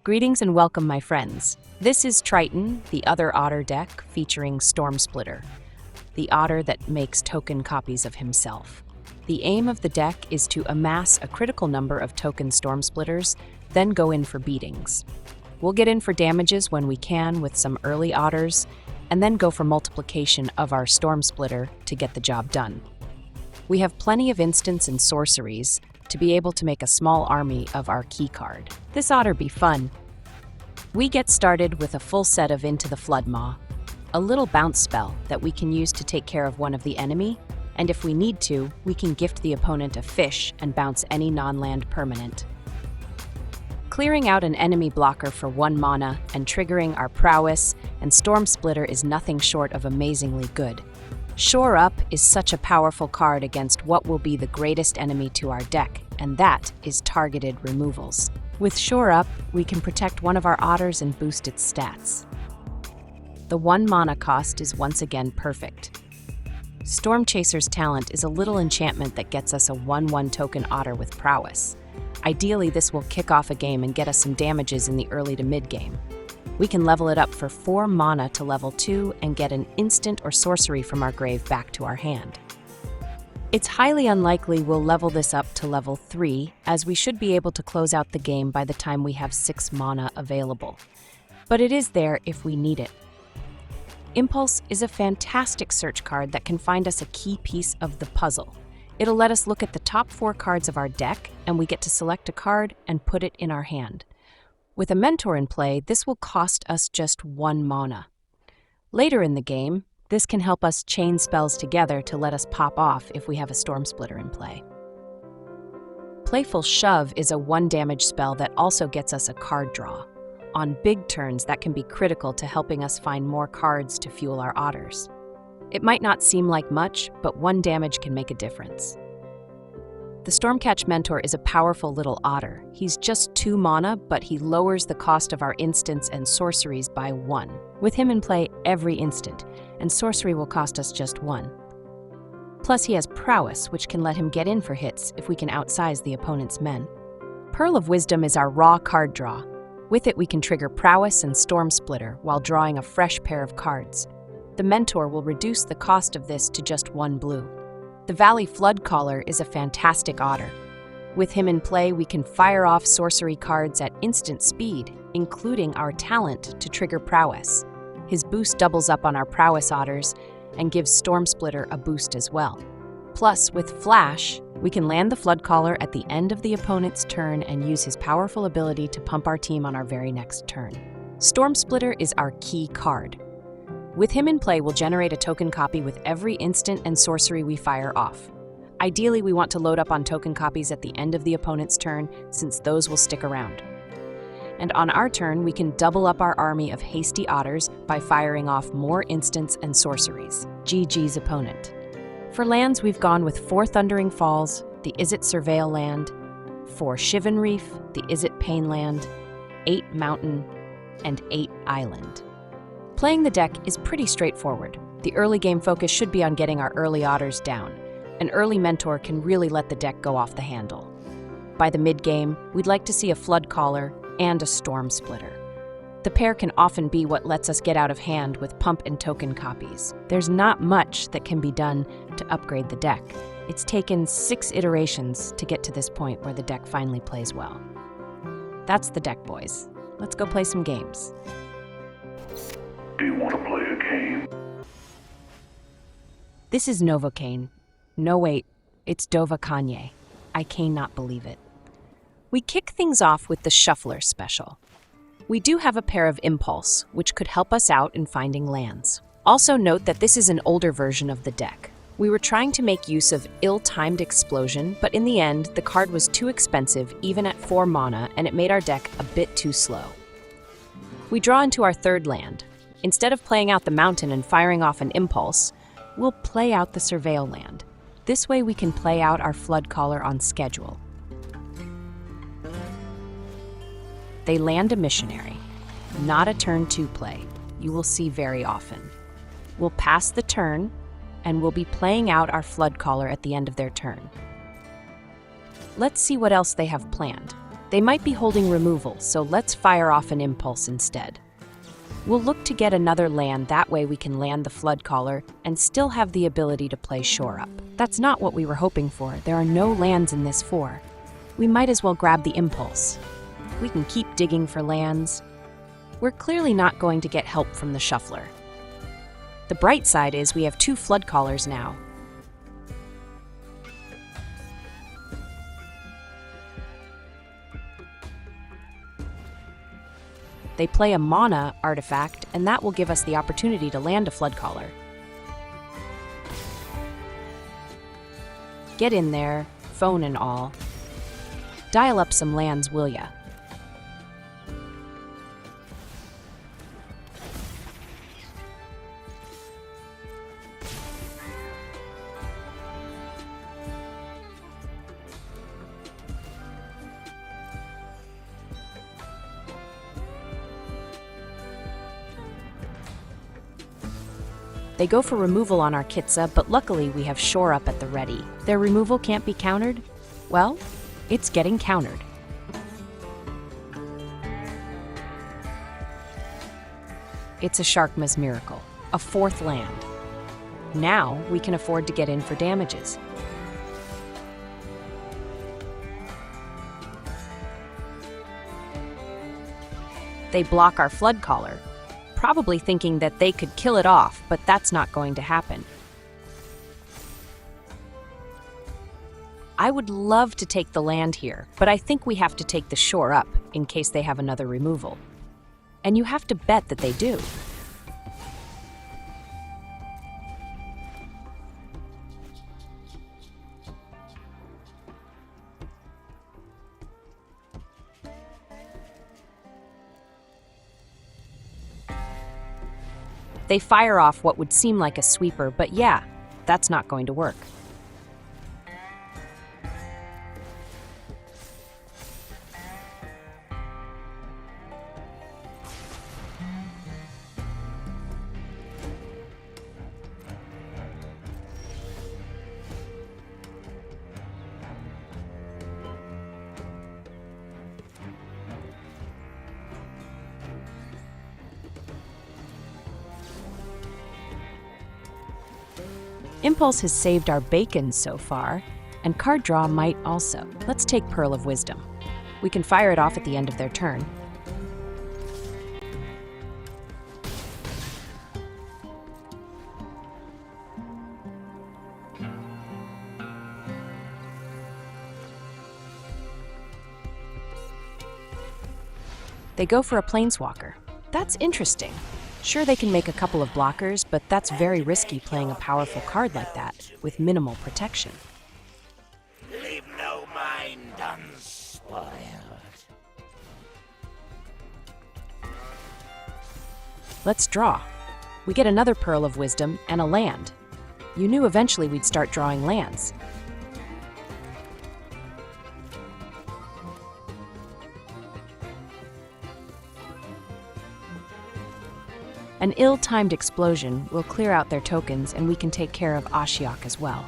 Greetings and welcome, my friends. This is Triton, the other Otter deck featuring Stormsplitter, the Otter that makes token copies of himself. The aim of the deck is to amass a critical number of token Stormsplitters, then go in for beatings. We'll get in for damages when we can with some early Otters, and then go for multiplication of our Stormsplitter to get the job done. We have plenty of instants and sorceries to be able to make a small army of our key card. This Otter be fun. We get started with a full set of Into the Floodmaw, a little bounce spell that we can use to take care of one of the enemy, and if we need to, we can gift the opponent a fish and bounce any non-land permanent. Clearing out an enemy blocker for 1 mana and triggering our prowess and Stormsplitter is nothing short of amazingly good. Shore Up is such a powerful card against what will be the greatest enemy to our deck, and that is targeted removals. With Shore Up, we can protect one of our Otters and boost its stats. The 1 mana cost is once again perfect. Storm Chaser's talent is a little enchantment that gets us a 1/1 token Otter with prowess. Ideally, this will kick off a game and get us some damages in the early to mid game. We can level it up for 4 mana to level 2 and get an instant or sorcery from our grave back to our hand. It's highly unlikely we'll level this up to level 3, as we should be able to close out the game by the time we have 6 mana available. But it is there if we need it. Impulse is a fantastic search card that can find us a key piece of the puzzle. It'll let us look at the top 4 cards of our deck, and we get to select a card and put it in our hand. With a Mentor in play, this will cost us just 1 mana. Later in the game, this can help us chain spells together to let us pop off if we have a Stormsplitter in play. Playful Shove is a 1 damage spell that also gets us a card draw. On big turns, that can be critical to helping us find more cards to fuel our Otters. It might not seem like much, but 1 damage can make a difference. The Stormcatch Mentor is a powerful little Otter. He's just 2 mana, but he lowers the cost of our instants and sorceries by 1. With him in play every instant, and sorcery will cost us just 1. Plus he has prowess, which can let him get in for hits if we can outsize the opponent's men. Pearl of Wisdom is our raw card draw. With it we can trigger prowess and Stormsplitter while drawing a fresh pair of cards. The Mentor will reduce the cost of this to just 1 blue. The Valley Floodcaller is a fantastic Otter. With him in play, we can fire off sorcery cards at instant speed, including our talent to trigger prowess. His boost doubles up on our prowess Otters and gives Stormsplitter a boost as well. Plus, with Flash, we can land the Floodcaller at the end of the opponent's turn and use his powerful ability to pump our team on our very next turn. Stormsplitter is our key card. With him in play, we'll generate a token copy with every instant and sorcery we fire off. Ideally, we want to load up on token copies at the end of the opponent's turn, since those will stick around. And on our turn, we can double up our army of hasty Otters by firing off more instants and sorceries. GG's opponent. For lands, we've gone with 4 Thundering Falls, the Izzet Surveil land, 4 Shivan Reef, the Izzet Pain land, 8 Mountain, and 8 Island. Playing the deck is pretty straightforward. The early game focus should be on getting our early Otters down. An early Mentor can really let the deck go off the handle. By the mid-game, we'd like to see a Floodcaller and a Stormsplitter. The pair can often be what lets us get out of hand with pump and token copies. There's not much that can be done to upgrade the deck. It's taken 6 iterations to get to this point where the deck finally plays well. That's the deck, boys. Let's go play some games. Do you want to play a game? This is Novocaine. No, wait, it's Dova Kanye. I cannot believe it. We kick things off with the Shuffler special. We do have a pair of Impulse, which could help us out in finding lands. Also note that this is an older version of the deck. We were trying to make use of Ill-Timed Explosion, but in the end, the card was too expensive even at 4 mana, and it made our deck a bit too slow. We draw into our 3rd land. Instead of playing out the Mountain and firing off an Impulse, we'll play out the Surveil land. This way we can play out our Floodcaller on schedule. They land a Missionary, not a turn 2 play, you will see very often. We'll pass the turn, and we'll be playing out our Floodcaller at the end of their turn. Let's see what else they have planned. They might be holding removal, so let's fire off an impulse instead. We'll look to get another land, that way we can land the Flood Caller and still have the ability to play Shore Up. That's not what we were hoping for. There are no lands in this 4. We might as well grab the impulse. We can keep digging for lands. We're clearly not going to get help from the shuffler. The bright side is we have 2 Flood Callers now. They play a mana artifact, and that will give us the opportunity to land a Flood Caller. Get in there, phone and all. Dial up some lands, will ya? They go for removal on our Kitsa, but luckily we have Shore Up at the ready. Their removal can't be countered? Well, it's getting countered. It's a Sharkma's Miracle, a 4th land. Now we can afford to get in for damages. They block our Flood Caller, probably thinking that they could kill it off, but that's not going to happen. I would love to take the land here, but I think we have to take the Shore Up in case they have another removal. And you have to bet that they do. They fire off what would seem like a sweeper, but yeah, that's not going to work. Impulse has saved our bacon so far, and card draw might also. Let's take Pearl of Wisdom. We can fire it off at the end of their turn. They go for a Planeswalker. That's interesting. Sure, they can make a couple of blockers, but that's very risky playing a powerful card like that, with minimal protection. Leave no mind unspoiled. Let's draw. We get another Pearl of Wisdom and a land. You knew eventually we'd start drawing lands. An ill-timed explosion will clear out their tokens, and we can take care of Ashiok as well.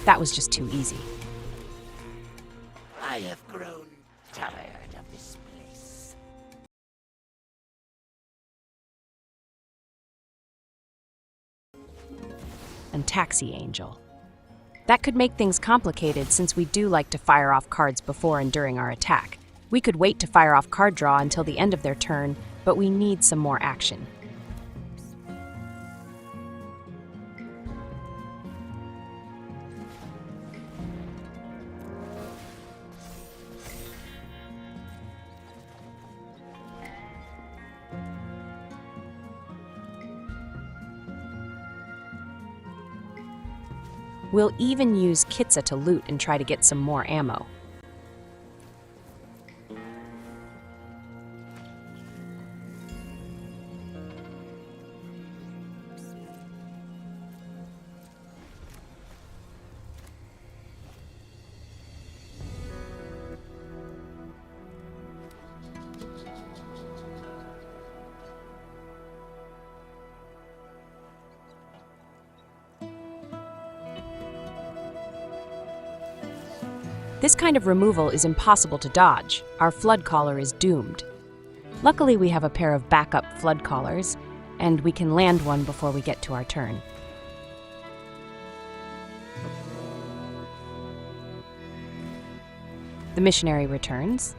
That was just too easy. I have grown tired of this place. And Taxi Angel. That could make things complicated since we do like to fire off cards before and during our attack. We could wait to fire off card draw until the end of their turn, but we need some more action. We'll even use Kitsa to loot and try to get some more ammo. This kind of removal is impossible to dodge. Our flood caller is doomed. Luckily, we have a pair of backup flood callers, and we can land one before we get to our turn. The missionary returns.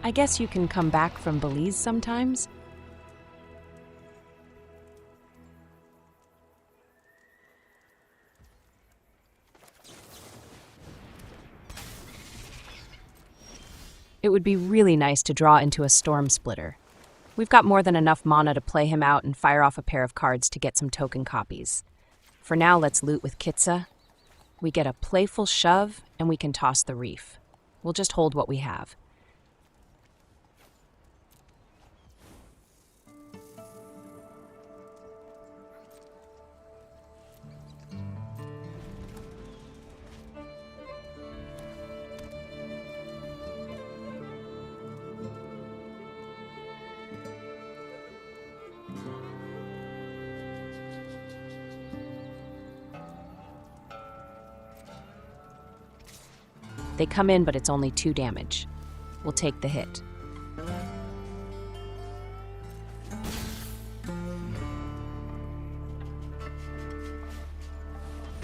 I guess you can come back from Belize sometimes? It would be really nice to draw into a Stormsplitter. We've got more than enough mana to play him out and fire off a pair of cards to get some token copies. For now, let's loot with Kitsa. We get a playful shove, and we can toss the reef. We'll just hold what we have. They come in, but it's only 2 damage. We'll take the hit.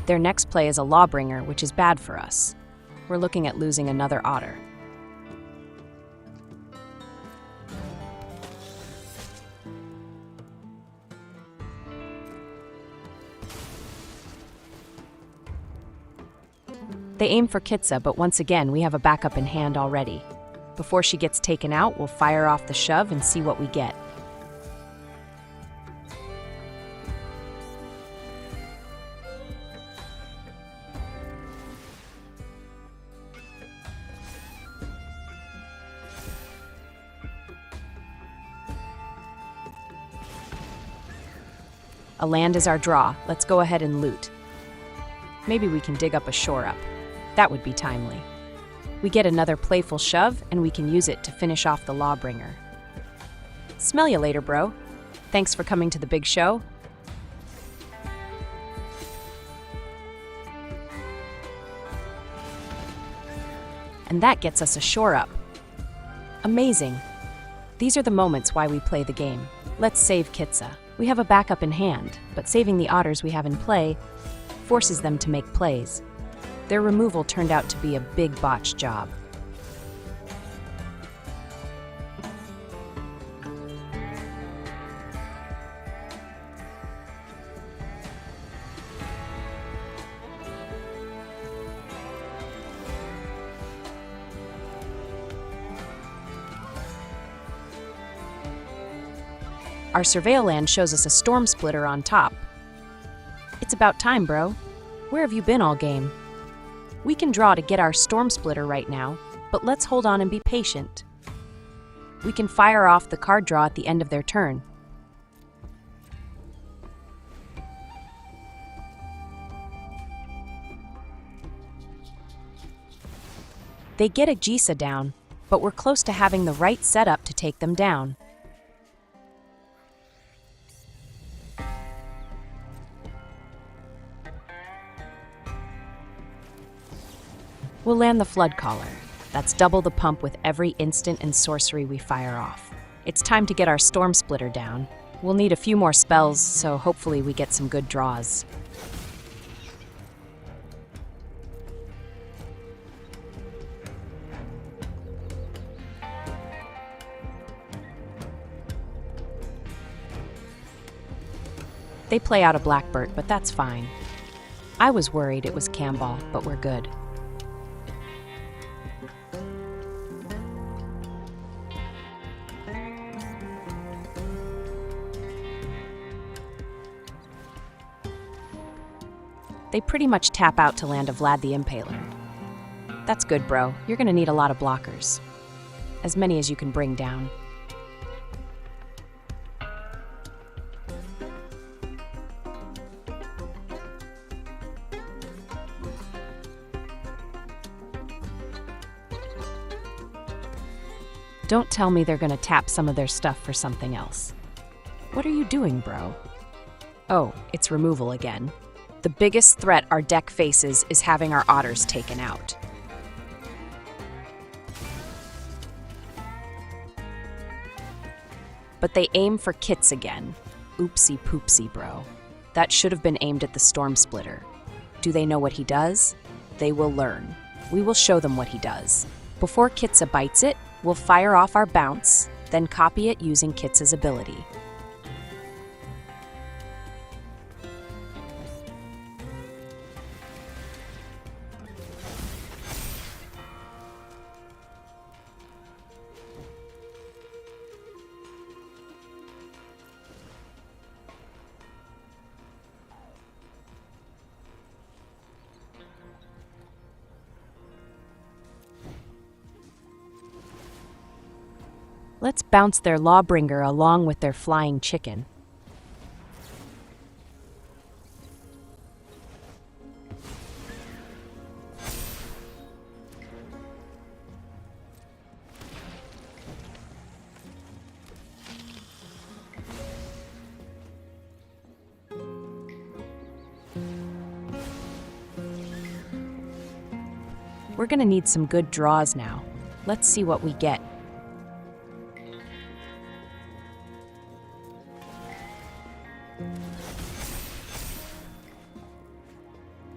Their next play is a Lawbringer, which is bad for us. We're looking at losing another Otter. They aim for Kitsa, but once again, we have a backup in hand already. Before she gets taken out, we'll fire off the shove and see what we get. A land is our draw. Let's go ahead and loot. Maybe we can dig up a shore up. That would be timely. We get another playful shove, and we can use it to finish off the Lawbringer. Smell you later, bro. Thanks for coming to the big show. And that gets us a shore up. Amazing. These are the moments why we play the game. Let's save Kitsa. We have a backup in hand, but saving the Otters we have in play forces them to make plays. Their removal turned out to be a big botch job. Our surveil land shows us a Stormsplitter on top. It's about time, bro. Where have you been all game? We can draw to get our Stormsplitter right now, but let's hold on and be patient. We can fire off the card draw at the end of their turn. They get a Jisa down, but we're close to having the right setup to take them down. We'll land the Flood Caller. That's double the pump with every instant and sorcery we fire off. It's time to get our Stormsplitter down. We'll need a few more spells, so hopefully we get some good draws. They play out a Blackbird, but that's fine. I was worried it was Camball, but we're good. They pretty much tap out to land a Vlad the Impaler. That's good, bro. You're gonna need a lot of blockers. As many as you can bring down. Don't tell me they're gonna tap some of their stuff for something else. What are you doing, bro? Oh, it's removal again. The biggest threat our deck faces is having our Otters taken out. but they aim for kits again. Oopsie poopsie, bro. That should have been aimed at the Stormsplitter. Do they know what he does? They will learn. We will show them what he does. Before Kitsa bites it, we'll fire off our bounce, then copy it using Kitsa's ability. Let's bounce their Lawbringer along with their flying chicken. We're gonna need some good draws now. Let's see what we get.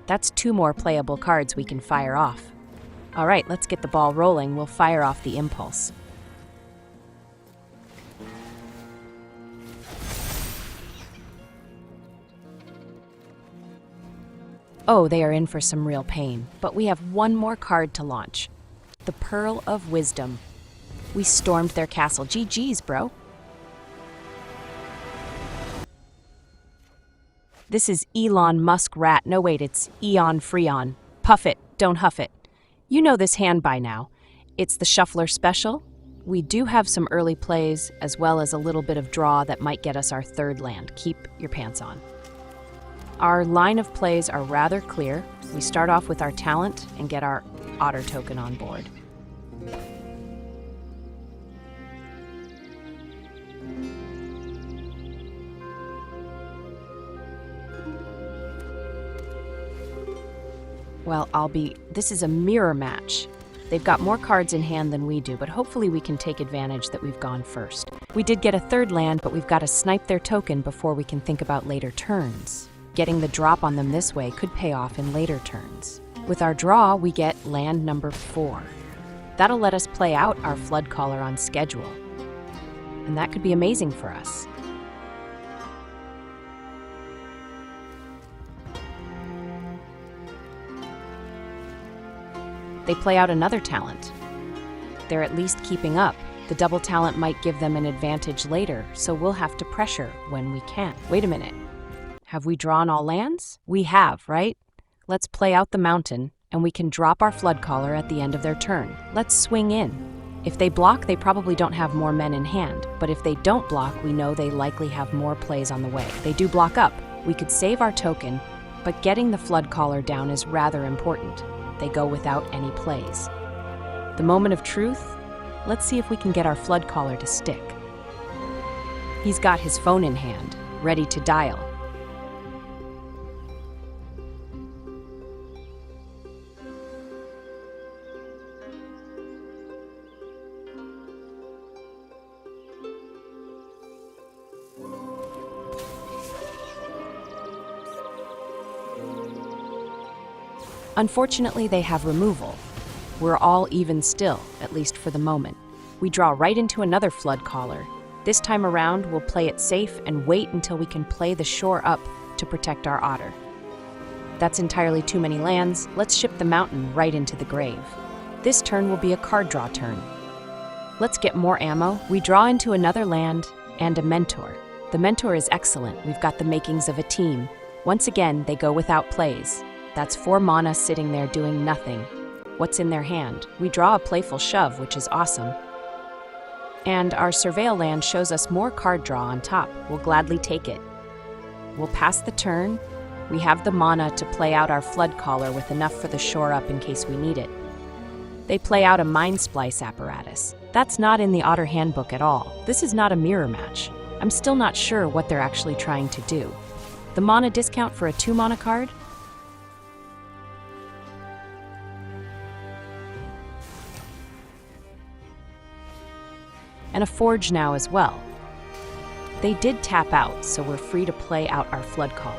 That's 2 more playable cards we can fire off. All right, let's get the ball rolling. We'll fire off the impulse. Oh, they are in for some real pain, but we have 1 more card to launch. The Pearl of Wisdom. We stormed their castle. GG's, bro. This is Elon Musk Rat. No, wait, it's Eon Freon. Puff it, don't huff it. You know this hand by now. It's the Shuffler Special. We do have some early plays, as well as a little bit of draw that might get us our 3rd land. Keep your pants on. Our line of plays are rather clear. We start off with our talent and get our Otter token on board. Well, this is a mirror match. They've got more cards in hand than we do, but hopefully we can take advantage that we've gone first. We did get a 3rd land, but we've got to snipe their token before we can think about later turns. Getting the drop on them this way could pay off in later turns. With our draw, we get land number 4. That'll let us play out our Flood Caller on schedule. And that could be amazing for us. They play out another talent. They're at least keeping up. The double talent might give them an advantage later, so we'll have to pressure when we can. Wait a minute. Have we drawn all lands? We have, right? Let's play out the mountain, and we can drop our Flood Caller at the end of their turn. Let's swing in. If they block, they probably don't have more men in hand, but if they don't block, we know they likely have more plays on the way. They do block up. We could save our token, but getting the Flood Caller down is rather important. They go without any plays. The moment of truth, let's see if we can get our Flood Caller to stick. He's got his phone in hand, ready to dial. Unfortunately, they have removal. We're all even still, at least for the moment. We draw right into another Flood Caller. This time around, we'll play it safe and wait until we can play the shore up to protect our Otter. That's entirely too many lands. Let's ship the mountain right into the grave. This turn will be a card draw turn. Let's get more ammo. We draw into another land and a Mentor. The Mentor is excellent. We've got the makings of a team. Once again, they go without plays. That's 4 mana sitting there doing nothing. What's in their hand? We draw a Playful Shove, which is awesome. And our Surveil land shows us more card draw on top. We'll gladly take it. We'll pass the turn. We have the mana to play out our Flood Caller with enough for the shore up in case we need it. They play out a Mind Splice apparatus. That's not in the Otter handbook at all. This is not a mirror match. I'm still not sure what they're actually trying to do. The mana discount for a 2 mana card? And a Forge now as well. They did tap out, so we're free to play out our Flood Caller.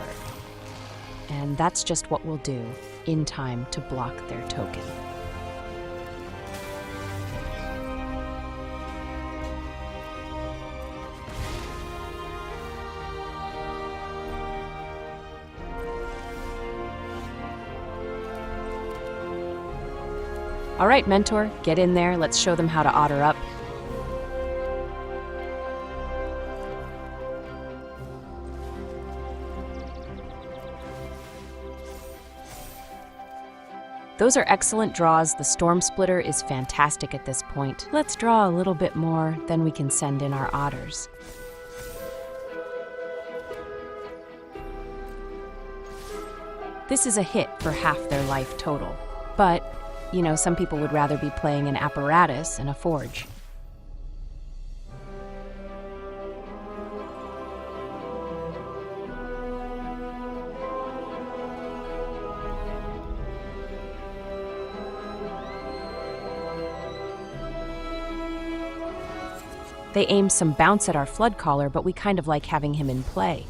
And that's just what we'll do in time to block their token. All right, Mentor, get in there. Let's show them how to otter up. Those are excellent draws. The Stormsplitter is fantastic at this point. Let's draw a little bit more, then we can send in our Otters. This is a hit for half their life total, but you know, some people would rather be playing an apparatus and a forge. They aim some bounce at our Flood Caller, but we kind of like having him in play.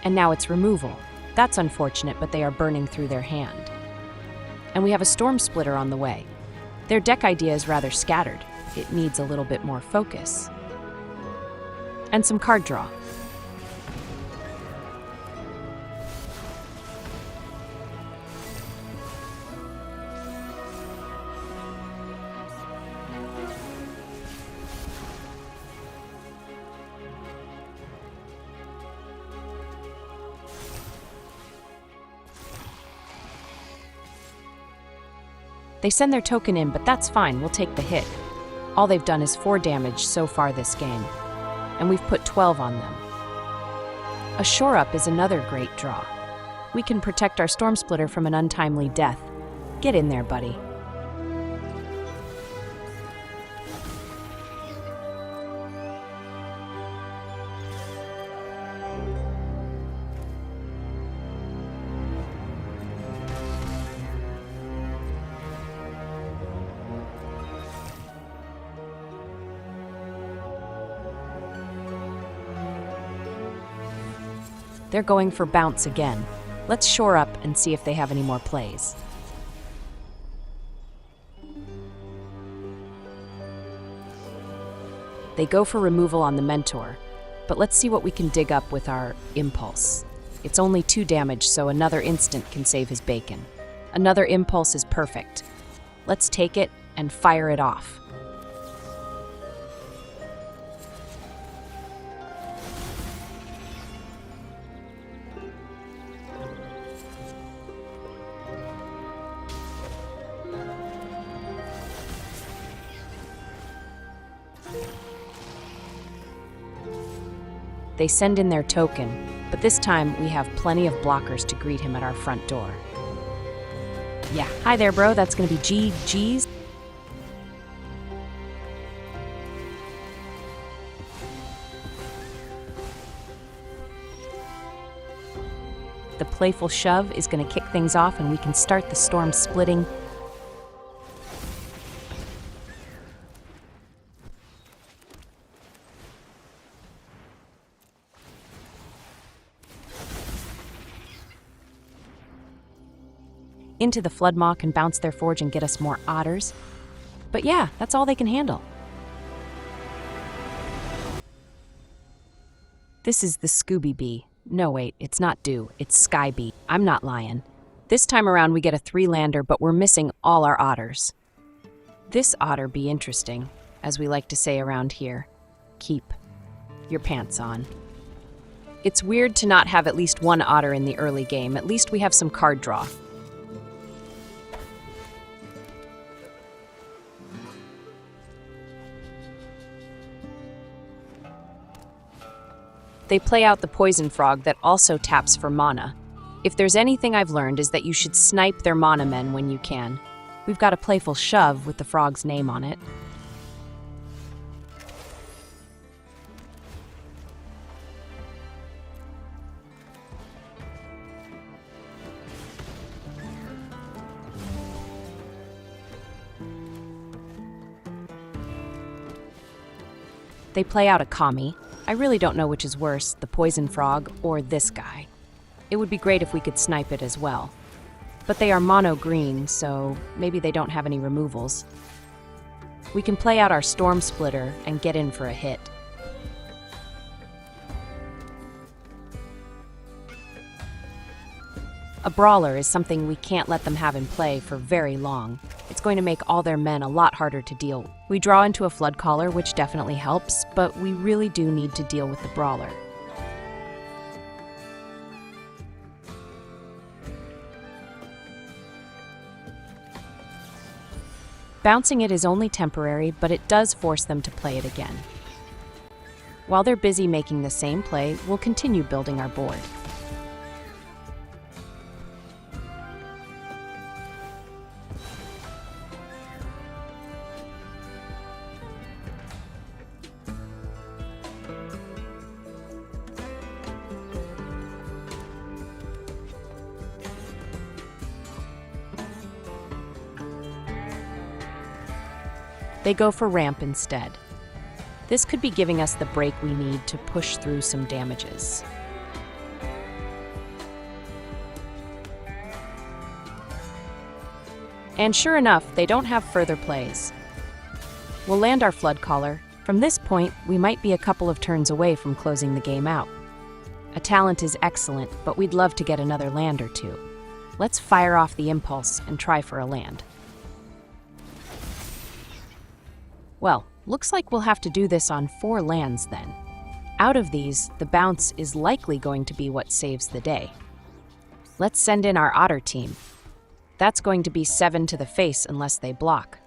And now it's removal. That's unfortunate, but they are burning through their hand. And we have a Stormsplitter on the way. Their deck idea is rather scattered. It needs a little bit more focus. And some card draw. They send their token in, but that's fine, we'll take the hit. All they've done is 4 damage so far this game, and we've put 12 on them. A Shore Up is another great draw. We can protect our Stormsplitter from an untimely death. Get in there, buddy. They're going for bounce again. Let's shore up and see if they have any more plays. They go for removal on the Mentor, but let's see what we can dig up with our Impulse. It's only 2 damage, so another instant can save his bacon. Another Impulse is perfect. Let's take it and fire it off. They send in their token, but this time we have plenty of blockers to greet him at our front door. Yeah, hi there, bro. That's gonna be GG's. The playful shove is gonna kick things off and we can start the storm splitting. Into the Flood Maw can bounce their forge and get us more Otters. But yeah, that's all they can handle. This is the Scooby Bee. No wait, it's not Dew, it's Sky Bee. I'm not lying. This time around we get a 3-lander, but we're missing all our Otters. This Otter be interesting, as we like to say around here. Keep your pants on. It's weird to not have at least one Otter in the early game. At least we have some card draw. They play out the Poison Frog that also taps for mana. If there's anything I've learned is that you should snipe their mana men when you can. We've got a playful shove with the frog's name on it. They play out a Kami. I really don't know which is worse, the poison frog or this guy. It would be great if we could snipe it as well. But they are mono green, so maybe they don't have any removals. We can play out our Stormsplitter and get in for a hit. A brawler is something we can't let them have in play for very long. It's going to make all their men a lot harder to deal. We draw into a flood caller, which definitely helps, but we really do need to deal with the brawler. Bouncing it is only temporary, but it does force them to play it again. While they're busy making the same play, we'll continue building our board. They go for ramp instead. This could be giving us the break we need to push through some damages. And sure enough, they don't have further plays. We'll land our flood caller. From this point, we might be a couple of turns away from closing the game out. A talent is excellent, but we'd love to get another land or two. Let's fire off the impulse and try for a land. Well, looks like we'll have to do this on 4 lands then. Out of these, the bounce is likely going to be what saves the day. Let's send in our Otter team. That's going to be 7 to the face unless they block.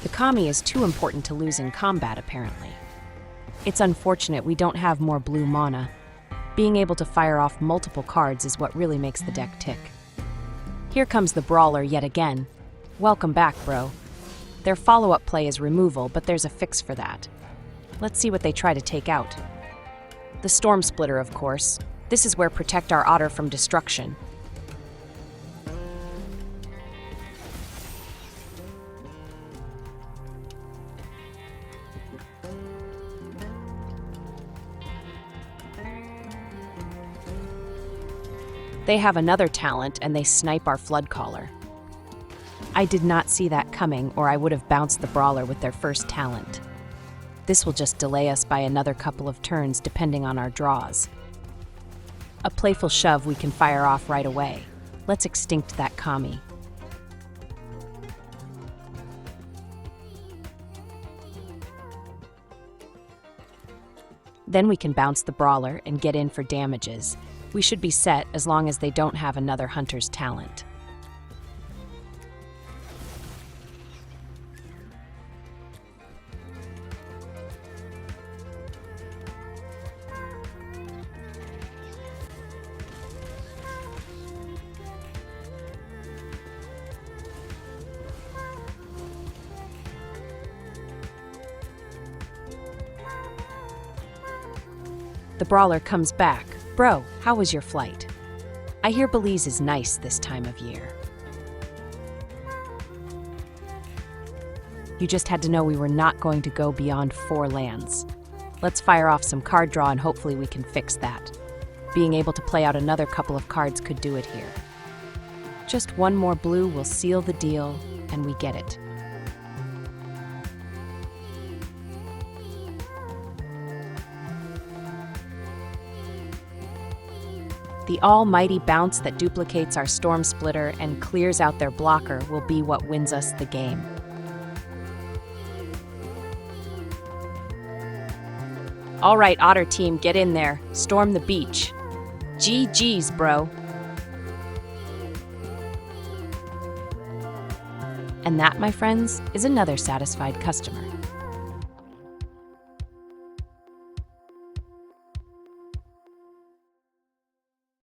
The Kami is too important to lose in combat, apparently. It's unfortunate we don't have more blue mana. Being able to fire off multiple cards is what really makes the deck tick. Here comes the brawler yet again. Welcome back, bro. Their follow-up play is removal, but there's a fix for that. Let's see what they try to take out. The Stormsplitter, of course. This is where protect our Otter from destruction. They have another talent, and they snipe our flood caller. I did not see that coming, or I would have bounced the brawler with their first talent. This will just delay us by another couple of turns, depending on our draws. A playful shove we can fire off right away. Let's extinct that Kami. Then we can bounce the brawler and get in for damages. We should be set as long as they don't have another hunter's talent. The brawler comes back. Bro, how was your flight? I hear Belize is nice this time of year. You just had to know we were not going to go beyond 4 lands. Let's fire off some card draw and hopefully we can fix that. Being able to play out another couple of cards could do it here. Just one more blue will seal the deal, and we get it. The almighty bounce that duplicates our Stormsplitter and clears out their blocker will be what wins us the game. All right, Otter team, get in there. Storm the beach. GG's, bro. And that, my friends, is another satisfied customer.